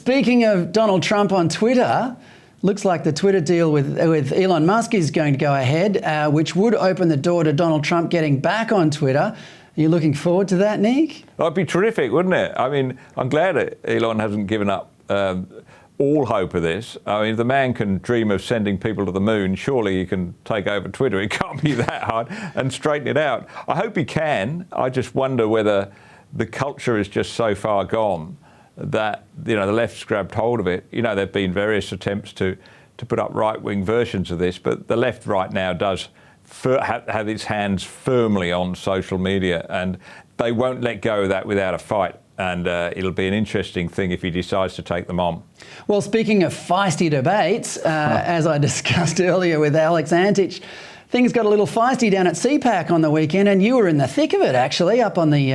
Speaking of Donald Trump on Twitter, looks like the Twitter deal with Elon Musk is going to go ahead, which would open the door to Donald Trump getting back on Twitter. Are you looking forward to that, Nick? That'd be terrific, wouldn't it? I mean, I'm glad that Elon hasn't given up all hope of this. I mean, if the man can dream of sending people to the moon, surely he can take over Twitter. It can't be that hard, and straighten it out. I hope he can. I just wonder whether the culture is just so far gone that, the left's grabbed hold of it. There have been various attempts to put up right-wing versions of this, but the left right now does have its hands firmly on social media, and they won't let go of that without a fight. And it'll be an interesting thing if he decides to take them on. Well, speaking of feisty debates, as I discussed earlier with Alex Antich, things got a little feisty down at CPAC on the weekend, and you were in the thick of it, actually, up on the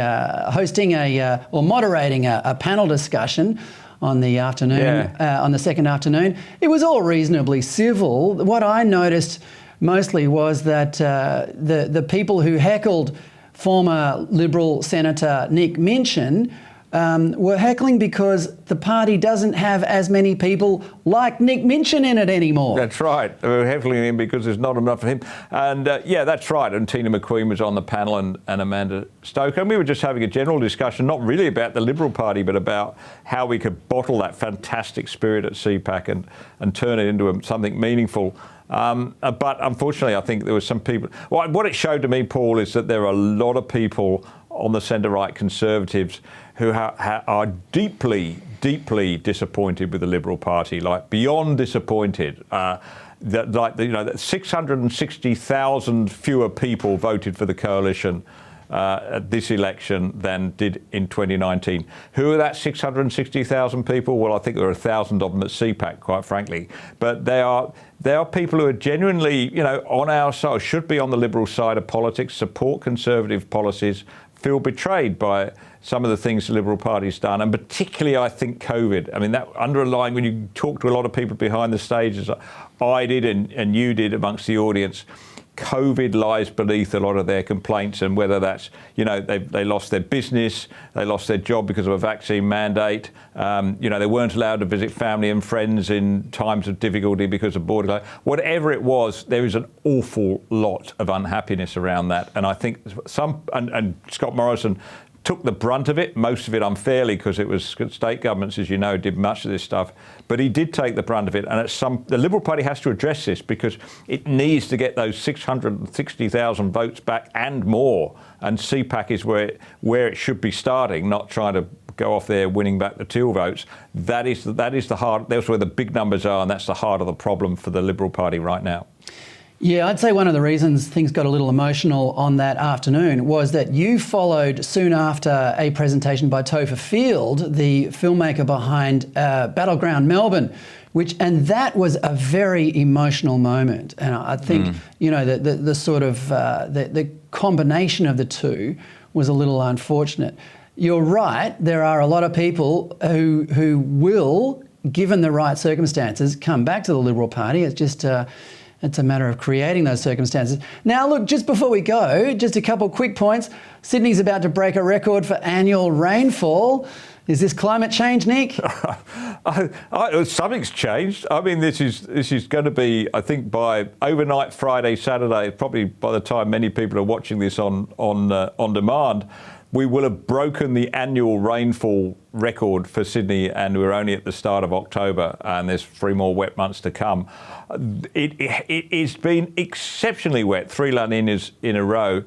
hosting or moderating a panel discussion on the afternoon, on the second afternoon. It was all reasonably civil. What I noticed mostly was that the people who heckled former Liberal Senator Nick Minchin were heckling because the party doesn't have as many people like Nick Minchin in it anymore. That's right. They were heckling him because there's not enough of him. And that's right. And Tina McQueen was on the panel, and Amanda Stoker. And we were just having a general discussion, not really about the Liberal Party, but about how we could bottle that fantastic spirit at CPAC and turn it into something meaningful. But unfortunately, I think there were some people. Well, what it showed to me, Paul, is that there are a lot of people on the centre-right Conservatives who are deeply, deeply disappointed with the Liberal Party, like beyond disappointed. That 660,000 fewer people voted for the coalition at this election than did in 2019. Who are that 660,000 people? Well, I think there are 1,000 of them at CPAC, quite frankly. But they are people who are genuinely, on our side, should be on the Liberal side of politics, support Conservative policies, feel betrayed by some of the things the Liberal Party's done, and particularly, I think, COVID. I mean, that underlying, when you talk to a lot of people behind the stage, as I did and you did amongst the audience, COVID lies beneath a lot of their complaints, and whether that's, they lost their business, they lost their job because of a vaccine mandate, they weren't allowed to visit family and friends in times of difficulty because of border. Whatever it was, there is an awful lot of unhappiness around that. And I think and Scott Morrison took the brunt of it, most of it unfairly, because it was state governments, as you know, did much of this stuff. But he did take the brunt of it. And the Liberal Party has to address this, because it needs to get those 660,000 votes back and more. And CPAC is where it should be starting, not trying to go off there winning back the teal votes. That is the heart. That's where the big numbers are, and that's the heart of the problem for the Liberal Party right now. Yeah, I'd say one of the reasons things got a little emotional on that afternoon was that you followed soon after a presentation by Topher Field, the filmmaker behind Battleground Melbourne, and that was a very emotional moment. And I think, the sort of the combination of the two was a little unfortunate. You're right, there are a lot of people who will, given the right circumstances, come back to the Liberal Party. It's just it's a matter of creating those circumstances. Now, look, just before we go, just a couple quick points. Sydney's about to break a record for annual rainfall. Is this climate change, Nick? Something's changed. I mean, this is going to be, I think, by overnight Friday, Saturday, probably by the time many people are watching this on demand, we will have broken the annual rainfall record for Sydney, and we're only at the start of October, and there's 3 more wet months to come. It's been exceptionally wet, 3 La Niñas in a row.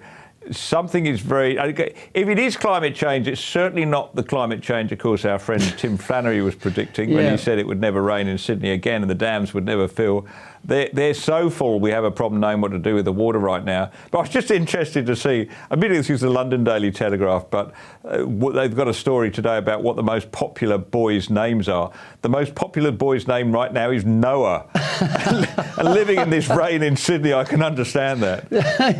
Something is if it is climate change, it's certainly not the climate change, of course, our friend Tim Flannery was predicting when he said it would never rain in Sydney again and the dams would never fill. They're so full, we have a problem knowing what to do with the water right now. But I was just interested to see, admittedly this is the London Daily Telegraph, but they've got a story today about what the most popular boys' names are. The most popular boy's name right now is Noah. And living in this rain in Sydney, I can understand that.